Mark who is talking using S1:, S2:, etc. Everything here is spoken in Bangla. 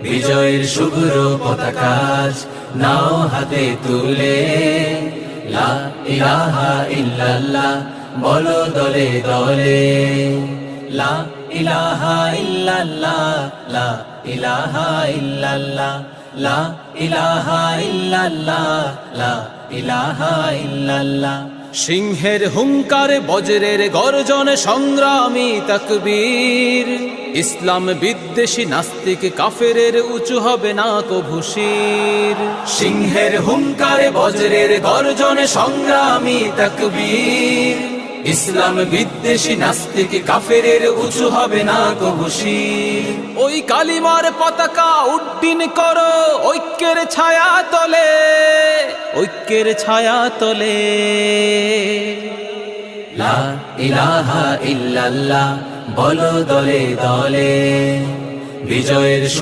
S1: বিজয়ের শুভ্র পতাকাজ নাও হাতে তুলে, লা ইলাহা ইল্লাল্লাহ বলো দলে দলে, লা ইলাহা ইল্লাল্লাহ, লা ইলাহা ইল্লাল্লাহ, লা ইলাহা ইল্লাল্লাহ, লা ইলাহা ইল্লাল্লাহ। সিংহের হুঙ্কার বজ্রের গর্জন সংগ্রামী তাকবীর, ইসলাম বিদ্বেষী নাস্তিক কাফেরের উঁচু হবে না কভু শির। সিংহের হুঙ্কার বজ্রের গর্জন সংগ্রামী তাকবীর, ইসলাম বিদ্বেষী নাস্তিক কাফেরের উঁচু হবে না কভু শির। ওই কালিমার পতাকা উড্ডীন করো ঐক্যের ছায়া তলে, ঐক্যের ছায়া তলে, লা ইলাহা ইল্লাল্লাহ বলো দলে দলে, বিজয়ের